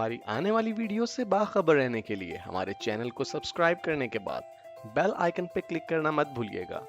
हमारी आने वाली वीडियो से बाखबर रहने के लिए हमारे चैनल को सब्सक्राइब करने के बाद बेल आइकन पर क्लिक करना मत भूलिएगा।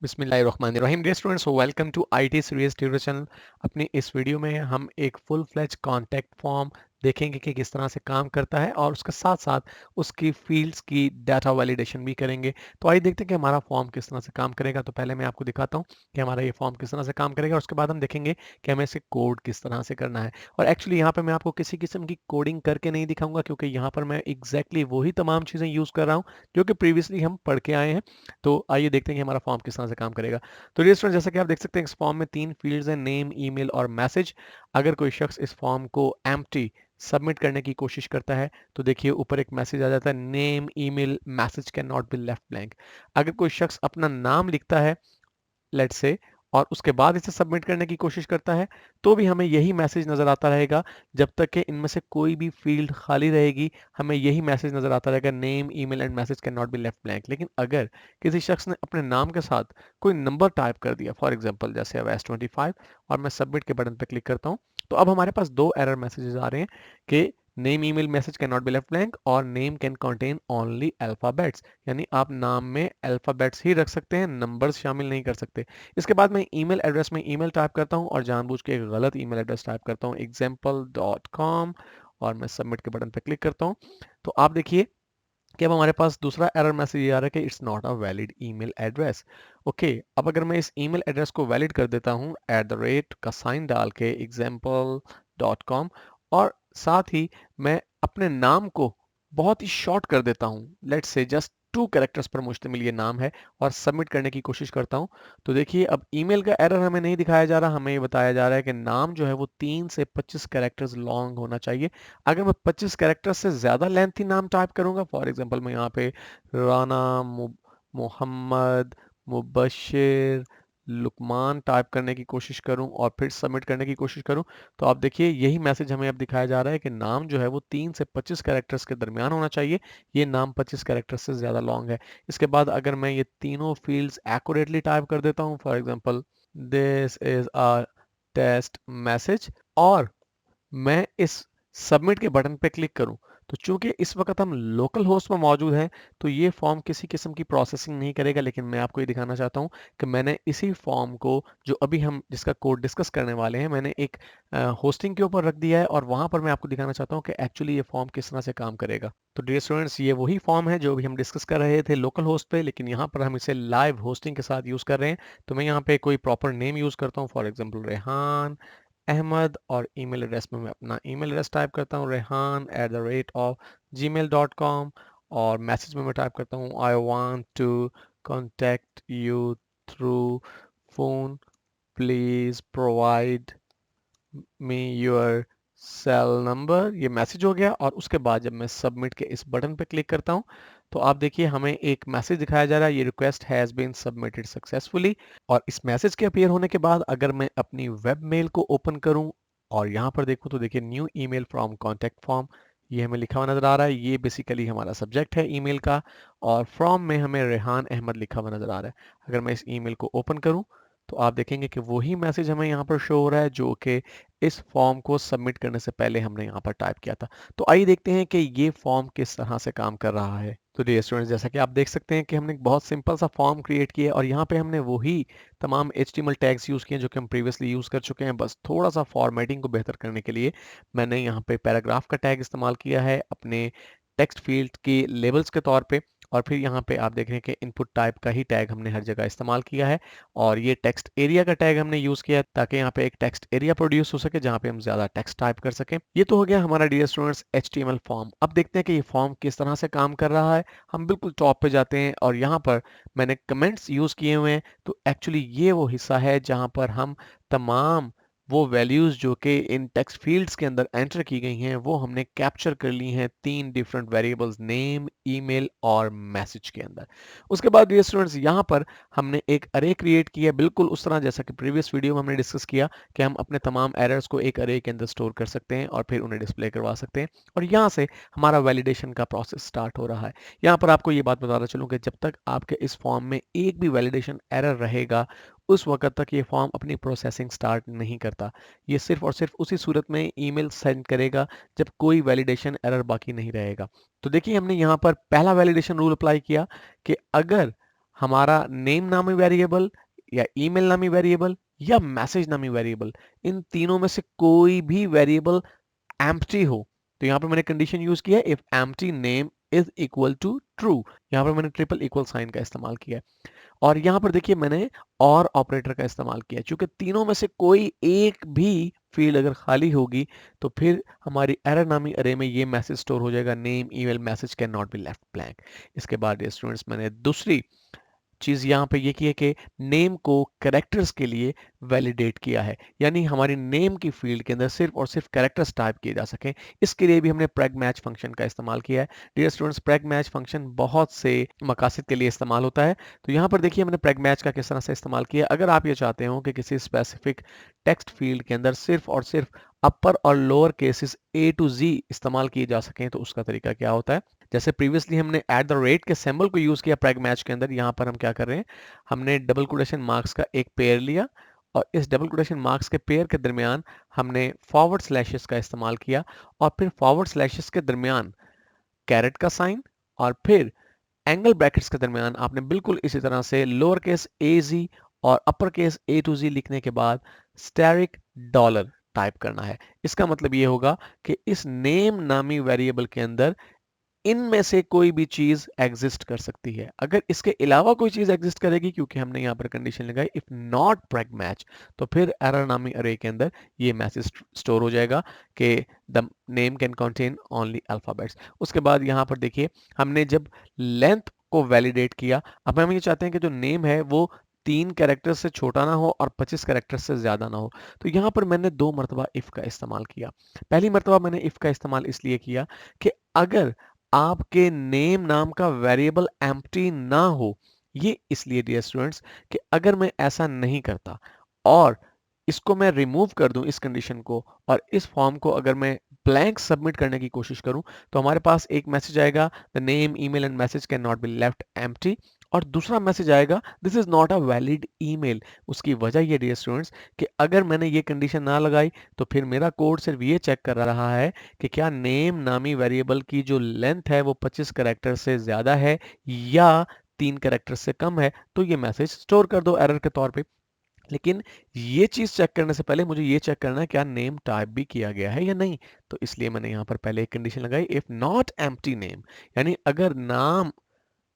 बिस्मिल्लाहिर्रहमानिर्रहीम dear students, welcome to IT series tutorial channel. अपनी इस वीडियो में हम एक फुल फ्लेज कॉन्टैक्ट फॉर्म देखेंगे कि किस तरह से काम करता है और उसके साथ साथ उसकी फील्ड्स की डाटा वैलिडेशन भी करेंगे। तो आइए देखते हैं कि हमारा फॉर्म किस तरह से काम करेगा। तो पहले मैं आपको दिखाता हूँ कि हमारा ये फॉर्म किस तरह से काम करेगा और उसके बाद हम देखेंगे कि हमें इसे कोड किस तरह से करना है। और एक्चुअली यहाँ पर मैं आपको किसी किस्म की कोडिंग करके नहीं दिखाऊंगा, क्योंकि यहाँ पर मैं एग्जैक्टली वही तमाम चीज़ें यूज़ कर रहा हूँ जो कि प्रीवियसली हम पढ़ के आए हैं। तो आइए देखते हैं कि हमारा फॉर्म किस तरह से काम करेगा। तो डियर स्टूडेंट, जैसा कि आप देख सकते हैं इस फॉर्म में 3 फील्ड्स हैं, नेम, ईमेल और मैसेज। अगर कोई शख्स इस फॉर्म को एम्प्टी सबमिट करने की कोशिश करता है तो देखिए ऊपर एक मैसेज आ जाता है, name email message can not be left blank. अगर कोई शख्स अपना नाम लिखता है लेट्स से और उसके बाद इसे सबमिट करने की कोशिश करता है तो भी हमें यही मैसेज नजर आता रहेगा। जब तक कि इनमें से कोई भी फील्ड खाली रहेगी हमें यही मैसेज नजर आता रहेगा, name email and message can not be left blank. लेकिन अगर किसी शख्स ने अपने नाम के साथ कोई नंबर टाइप कर दिया, फॉर एग्जांपल जैसे अब S25, और मैं सबमिट के बटन पर क्लिक करता हूँ, तो अब हमारे पास 2 एरर मैसेजेस आ रहे हैं कि name email message can not be left blank और name can contain only alphabets, यानी आप नाम में अल्फाबेट्स ही रख सकते हैं, नंबर्स शामिल नहीं कर सकते। इसके बाद मैं ईमेल एड्रेस में ईमेल टाइप करता हूं और जानबूझ के एक गलत ईमेल एड्रेस टाइप करता हूं, example.com, और मैं सबमिट के बटन पर क्लिक करता हूं। तो आप देखिए कि अब हमारे पास दूसरा एरर मैसेज ये आ रहा है कि it's not a valid email address. Okay, अब अगर मैं इस ईमेल एड्रेस को वैलिड कर देता हूं @ का साइन डाल के example.com, और साथ ही मैं अपने नाम को बहुत ही शॉर्ट कर देता हूं, लेट्स से जस्ट 2 कैरेक्टर्स पर मुश्तमिल ये नाम है, और सबमिट करने की कोशिश करता हूं, तो देखिए अब ईमेल का एरर हमें नहीं दिखाया जा रहा, हमें ये बताया जा रहा है कि नाम जो है वो 3 से 25 कैरेक्टर्स लॉन्ग होना चाहिए। अगर मैं 25 कैरेक्टर से ज़्यादा लेंथी नाम टाइप करूंगा, फॉर एग्जांपल मैं यहाँ पे राना, मोहम्मद, मुबशिर, लुकमान टाइप करने की कोशिश करूं और फिर सबमिट करने की कोशिश करूं, तो आप देखिए यही मैसेज हमें अब दिखाया जा रहा है कि नाम जो है वो 3 से 25 कैरेक्टर्स के दरमियान होना चाहिए, ये नाम 25 कैरेक्टर्स से ज़्यादा लॉन्ग है। इसके बाद अगर मैं ये तीनों फील्ड्स एक्यूरेटली टाइप कर देता हूं, for example this is a test message, और मैं इस सबमिट के बटन पे क्लिक करूं, तो चूंकि इस वक्त हम लोकल होस्ट में मौजूद हैं तो ये फॉर्म किसी किस्म की प्रोसेसिंग नहीं करेगा। लेकिन मैं आपको ये दिखाना चाहता हूं कि मैंने इसी फॉर्म को, जो अभी हम जिसका कोड डिस्कस करने वाले हैं, मैंने एक होस्टिंग के ऊपर रख दिया है और वहां पर मैं आपको दिखाना चाहता हूं कि एक्चुअली ये फॉर्म किस तरह से काम करेगा। तो डियर स्टूडेंट्स, ये वही फॉर्म है जो अभी हम डिस्कस कर रहे थे लोकल होस्ट पे, लेकिन यहाँ पर हम इसे लाइव होस्टिंग के साथ यूज कर रहे हैं। तो मैं यहाँ पे कोई प्रॉपर नेम यूज करता हूँ, फॉर एग्जाम्पल रेहान अहमद, और ईमेल एड्रेस में मैं अपना ईमेल एड्रेस टाइप करता हूँ rehan@gmail.com, और मैसेज में मैं टाइप करता हूँ I want to contact you through phone, please provide me your cell number. ये मैसेज हो गया, और उसके बाद जब मैं सबमिट के इस बटन पे क्लिक करता हूँ तो आप देखिए हमें एक मैसेज दिखाया जा रहा है, ये request has been submitted successfully. और इस मैसेज के अपीयर होने के बाद अगर मैं अपनी वेब मेल को ओपन करूं और यहाँ पर देखूं तो देखिए new email from contact form, ये हमें लिखा हुआ नजर आ रहा है। ये बेसिकली हमारा सब्जेक्ट है ईमेल का, और फ्रॉम में हमें रेहान अहमद लिखा हुआ नजर आ रहा है। अगर मैं इस ईमेल को ओपन करूं तो आप देखेंगे कि वही मैसेज हमें यहाँ पर शो हो रहा है जो कि इस फॉर्म को सबमिट करने से पहले हमने यहाँ पर टाइप किया था। तो आइए देखते हैं कि ये फॉर्म किस तरह से काम कर रहा है। तो डियर स्टूडेंट्स, जैसा कि आप देख सकते हैं कि हमने एक बहुत सिंपल सा फॉर्म क्रिएट किया है और यहाँ पे हमने वही तमाम HTML टैग्स यूज़ किए हैं जो कि हम प्रीवियसली यूज़ कर चुके हैं। बस थोड़ा सा फॉर्मेटिंग को बेहतर करने के लिए मैंने यहाँ पे पैराग्राफ का टैग इस्तेमाल किया है अपने टेक्स्ट फील्ड के लेबल्स के तौर पे, और फिर यहाँ पे आप देख रहे हैं कि इनपुट टाइप का ही टैग हमने हर जगह इस्तेमाल किया है, और ये टेक्स्ट एरिया का टैग हमने यूज़ किया है ताकि यहाँ पे एक टेक्स्ट एरिया प्रोड्यूस हो सके जहाँ पे हम ज़्यादा टेक्स्ट टाइप कर सकें। ये तो हो गया हमारा डियर स्टूडेंट्स HTML फॉर्म। अब देखते हैं कि ये फॉर्म किस तरह से काम कर रहा है। हम बिल्कुल टॉप पे जाते हैं और यहाँ पर मैंने कमेंट्स यूज़ किए हुए हैं। तो एक्चुअली ये वो हिस्सा है जहाँ पर हम तमाम वो वैल्यूज़ जो कि इन टेक्स्ट फील्ड्स के अंदर एंटर की गई हैं वो हमने कैप्चर कर ली हैं 3 डिफरेंट वेरिएबल्स, नेम, ईमेल और मैसेज के अंदर। उसके बाद डियर स्टूडेंट्स, यहाँ पर हमने एक अरे क्रिएट किया, बिल्कुल उस तरह जैसा कि प्रीवियस वीडियो में हमने डिस्कस किया कि हम अपने तमाम एरर्स को एक अरे के अंदर स्टोर कर सकते हैं और फिर उन्हें डिस्प्ले करवा सकते हैं, और यहाँ से हमारा वैलिडेशन का प्रोसेस स्टार्ट हो रहा है। यहाँ पर आपको ये बात बताना चलूँ कि जब तक आपके इस फॉर्म में एक भी वैलिडेशन एरर रहेगा उस वक्त तक ये फॉर्म अपनी प्रोसेसिंग स्टार्ट नहीं करता। ये सिर्फ और सिर्फ उसी सूरत में ईमेल सेंड करेगा जब कोई वैलिडेशन एरर बाकी नहीं रहेगा। तो देखिए हमने यहाँ पर पहला वैलिडेशन रूल अप्लाई किया कि अगर हमारा नेम नामी वेरिएबल या ईमेल नामी वेरिएबल या मैसेज नामी वेरिएबल, इन तीनों में से कोई भी वेरिएबल एम्प्टी हो, तो यहाँ पर मैंने कंडीशन यूज किया if empty name is equal to true. यहाँ पर मैंने ट्रिपल इक्वल साइन का इस्तेमाल किया है। और यहाँ पर देखिए मैंने और ऑपरेटर का इस्तेमाल किया, क्योंकि तीनों में से कोई एक भी फील्ड अगर खाली होगी तो फिर हमारी एरर नामी अरे में ये मैसेज स्टोर हो जाएगा, name email message can not be left blank. इसके बाद स्टूडेंट्स मैंने दूसरी चीज यहाँ पे ये की है कि नेम को कैरेक्टर्स के लिए वैलिडेट किया है, यानी हमारी नेम की फील्ड के अंदर सिर्फ और सिर्फ कैरेक्टर्स टाइप किए जा सकें। इसके लिए भी हमने preg match फंक्शन का इस्तेमाल किया है। Dear students, preg match function बहुत से मकासद के लिए इस्तेमाल होता है। तो यहाँ पर देखिए हमने preg match का किस तरह से इस्तेमाल किया। अगर आप ये चाहते हो कि किसी स्पेसिफिक टेक्स्ट फील्ड के अंदर सिर्फ और सिर्फ अपर और lower cases A to Z इस्तेमाल किए जा सकें, तो उसका तरीका क्या होता है। जैसे प्रीवियसली हमने @ के सिंबल को यूज किया preg match के अंदर, यहाँ पर हम क्या कर रहे हैं, हमने डबल कोटेशन मार्क्स का एक पेयर लिया और इस डबल कोटेशन मार्क्स के पेयर के दरमियान हमने फॉरवर्ड स्लैशेस का इस्तेमाल किया और फिर फॉरवर्ड स्लैशेस के दरमियान कैरेट का साइन और फिर एंगल ब्रैकेट्स के दरमियान आपने बिल्कुल इसी तरह से लोअर केस AZ और upper case A to Z लिखने के बाद स्टैरिक डॉलर टाइप करना है। इसका मतलब ये होगा कि इस नेम नामी वेरिएबल के अंदर इनमें से कोई भी चीज एग्जिस्ट कर सकती है। अगर इसके अलावा कोई चीज एग्जिस्ट करेगी, क्योंकि हमने यहाँ पर कंडीशन लगाई इफ नॉट preg match, तो फिर एरर नामी अरे के अंदर ये मैसेज स्टोर हो जाएगा कि the name can contain only alphabets. उसके बाद यहाँ पर देखिए हमने जब लेंथ को वैलिडेट किया, अब हम ये चाहते हैं कि जो नेम है वो 3 कैरेक्टर से छोटा ना हो और 25 कैरेक्टर से ज्यादा ना हो। तो यहाँ पर मैंने 2 मरतबा इफ का इस्तेमाल किया। पहली मरतबा मैंने इफ का इस्तेमाल इसलिए किया कि अगर आपके नेम नाम का वेरिएबल एम्प्टी ना हो, ये इसलिए डियर स्टूडेंट्स कि अगर मैं ऐसा नहीं करता और इसको मैं रिमूव कर दूं इस कंडीशन को और इस फॉर्म को अगर मैं ब्लैंक सबमिट करने की कोशिश करूं, तो हमारे पास एक मैसेज आएगा the name email and message can not be left empty, और दूसरा मैसेज आएगा this is not a valid email. उसकी वजह ये डियर स्टूडेंट्स कि अगर मैंने ये कंडीशन ना लगाई तो फिर मेरा कोड सिर्फ ये चेक कर रहा है कि क्या नेम नामी वेरिएबल की जो लेंथ है वो 25 कैरेक्टर से ज्यादा है या 3 कैरेक्टर से कम है, तो ये मैसेज स्टोर कर दो एरर के तौर पे। लेकिन ये चीज चेक करने से पहले मुझे ये चेक करना है क्या नेम टाइप भी किया गया है या नहीं। तो इसलिए मैंने यहाँ पर पहले एक कंडीशन लगाई इफ नॉट एम्प्टी नेम, यानी अगर नाम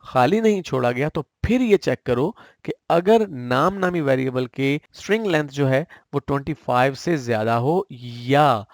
खाली नहीं छोड़ा गया तो फिर ये चेक करो कि अगर नाम नामी वेरिएबल के स्ट्रिंग लेंथ जो है वो 25 से ज्यादा हो या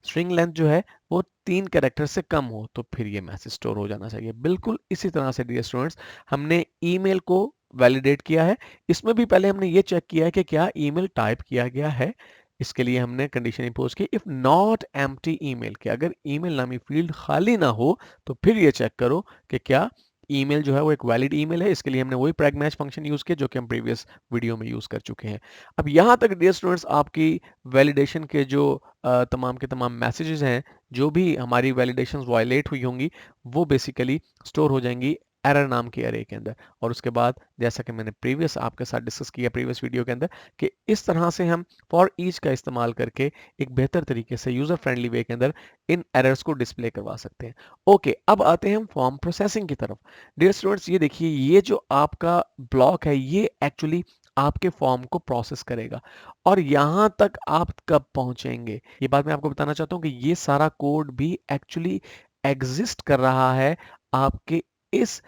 स्ट्रिंग लेंथ जो है वो 3 कैरेक्टर से कम हो, तो फिर ये मैसेज स्टोर हो जाना चाहिए। बिल्कुल इसी तरह से डियर स्टूडेंट्स हमने ईमेल को वैलिडेट किया है। इसमें भी पहले हमने ये चेक किया है कि क्या ईमेल टाइप किया गया है। इसके लिए हमने कंडीशन इंपोज की इफ नॉट एम्प्टी ईमेल, कि अगर ईमेल नामी फील्ड खाली ना हो तो फिर ये चेक करो कि क्या ईमेल जो है वो एक वैलिड ईमेल है। इसके लिए हमने वही preg match फंक्शन यूज किया जो कि हम प्रीवियस वीडियो में यूज कर चुके हैं। अब यहाँ तक डियर स्टूडेंट्स आपकी वैलिडेशन के जो तमाम के तमाम मैसेजेस हैं, जो भी हमारी वैलिडेशंस वायलेट हुई होंगी, वो बेसिकली स्टोर हो जाएंगी एरर नाम के अरे के अंदर। और उसके बाद जैसा कि मैंने प्रीवियस आपके साथ डिस्कस किया प्रीवियस वीडियो के अंदर कि इस तरह से हम फॉर ईच का इस्तेमाल करके एक बेहतर तरीके से यूजर फ्रेंडली वे के अंदर इन एरर्स को डिस्प्ले करवा सकते हैं। ओके, अब आते हैं हम फॉर्म प्रोसेसिंग की तरफ। डियर स्टूडेंट्स, ये देखिए ये जो आपका ब्लॉक है ये एक्चुअली आपके फॉर्म को प्रोसेस करेगा। और यहां तक आप कब पहुंचेंगे, ये बात मैं आपको बताना चाहता हूं कि ये सारा कोड भी एक्चुअली एग्जिस्ट कर रहा है आपके इस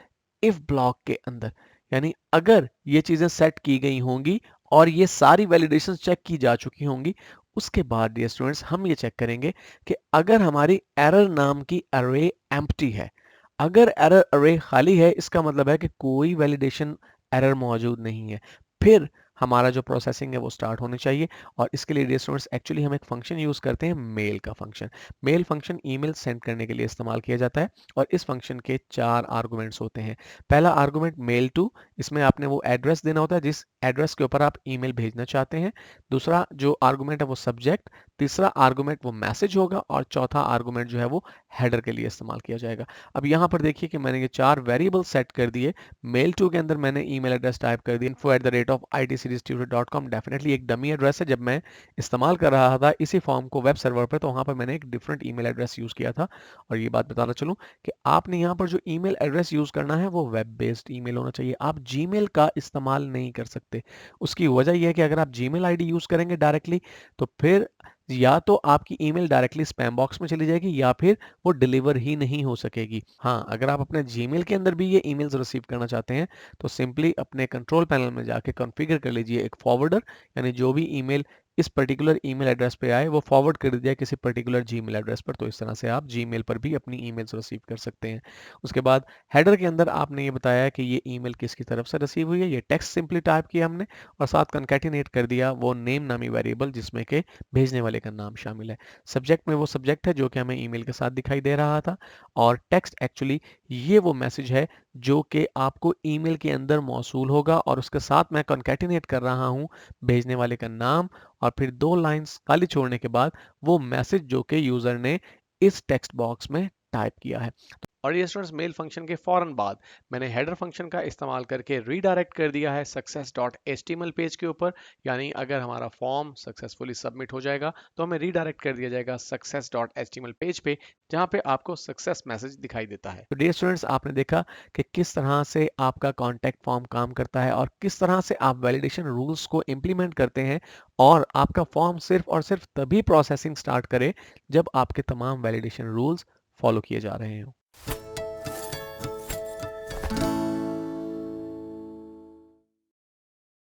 इफ ब्लॉक के अंदर। यानी अगर ये चीजें सेट की गई होंगी और ये सारी वैलिडेशन चेक की जा चुकी होंगी, उसके बाद डियर स्टूडेंट्स हम ये चेक करेंगे कि अगर हमारी एरर नाम की अरे एम्प्टी है, अगर एरर अरे खाली है, इसका मतलब है कि कोई वैलिडेशन एरर मौजूद नहीं है, फिर हमारा जो प्रोसेसिंग है वो स्टार्ट होनी चाहिए। और इसके लिए डियर स्टूडेंट्स एक्चुअली हम एक फंक्शन यूज करते हैं मेल का function. Mail function email send करने के लिए इस्तेमाल किया जाता है और इस फंक्शन के 4 आर्गुमेंट्स होते हैं। पहला आर्गुमेंट मेल टू, इसमें आपने वो एड्रेस देना होता है जिस एड्रेस के ऊपर आप ईमेल भेजना चाहते हैं। दूसरा जो आर्गुमेंट है वो सब्जेक्ट, तीसरा आर्गुमेंट वो मैसेज होगा और चौथा आर्गुमेंट जो है वो हेडर के लिए इस्तेमाल किया जाएगा। अब यहाँ पर देखिए कि मैंने ये 4 वेरिएबल सेट कर दिए। मेल टू के अंदर मैंने ईमेल एड्रेस टाइप कर दिया info@itseriestudio.com। डेफिनेटली एक डमी एड्रेस है। जब मैं इस्तेमाल कर रहा था इसी फॉर्म को वेब सर्वर पर, तो वहाँ पर मैंने एक डिफरेंट ईमेल एड्रेस यूज़ किया था। और ये बात बताना चलूँ कि आपने यहाँ पर जो ईमेल एड्रेस यूज़ करना है वो वेब बेस्ड ईमेल होना चाहिए। आप जीमेल का इस्तेमाल नहीं कर सकते। उसकी वजह ये है कि अगर आप जीमेल आईडी यूज़ करेंगे डायरेक्टली, तो फिर या तो आपकी ईमेल डायरेक्टली स्पैम बॉक्स में चली जाएगी या फिर वो डिलीवर ही नहीं हो सकेगी। हाँ, अगर आप अपने जीमेल के अंदर भी ये ईमेल्स रिसीव करना चाहते हैं, तो सिंपली अपने कंट्रोल पैनल में जाके कॉन्फ़िगर कर लीजिए एक फॉरवर्डर, यानी जो भी ईमेल इस पर्टिकुलर ईमेल एड्रेस पे आए वो फॉरवर्ड कर दिया किसी पर्टिकुलर जीमेल एड्रेस पर। तो इस तरह से आप जीमेल पर भी अपनी ईमेल्स रिसीव कर सकते हैं। उसके बाद हेडर के अंदर आपने ये बताया कि ये ईमेल किसकी तरफ से रिसीव हुई है। ये टेक्स्ट सिंपली टाइप किया हमने और साथ कॉन्कैटिनेट कर दिया वो नेम नामी वेरिएबल जिसमें के भेजने वाले का नाम शामिल है। सब्जेक्ट में वो सब्जेक्ट है जो कि हमें ईमेल के साथ दिखाई दे रहा था, और टेक्स्ट एक्चुअली ये वो मैसेज है जो कि आपको ईमेल के अंदर मौसूल होगा, और उसके साथ मैं कॉन्कैटिनेट कर रहा हूँ भेजने वाले का नाम और फिर 2 लाइन्स खाली छोड़ने के बाद वो मैसेज जो कि यूजर ने इस टेक्स्ट बॉक्स में टाइप किया है। और ये स्टूडेंट्स मेल फंक्शन के फौरन बाद मैंने हेडर फंक्शन का इस्तेमाल करके रीडायरेक्ट कर दिया है success.html पेज के ऊपर। यानी अगर हमारा फॉर्म सक्सेसफुली सबमिट हो जाएगा तो हमें रीडायरेक्ट कर दिया जाएगा success.html पेज पे, जहाँ पे आपको सक्सेस मैसेज दिखाई देता है। तो डियर स्टूडेंट्स, आपने देखा कि किस तरह से आपका कॉन्टैक्ट फॉर्म काम करता है और किस तरह से आप वैलिडेशन रूल्स को इम्प्लीमेंट करते हैं, और आपका फॉर्म सिर्फ और सिर्फ तभी प्रोसेसिंग स्टार्ट करे जब आपके तमाम वैलिडेशन रूल्स फॉलो किए जा रहे हों।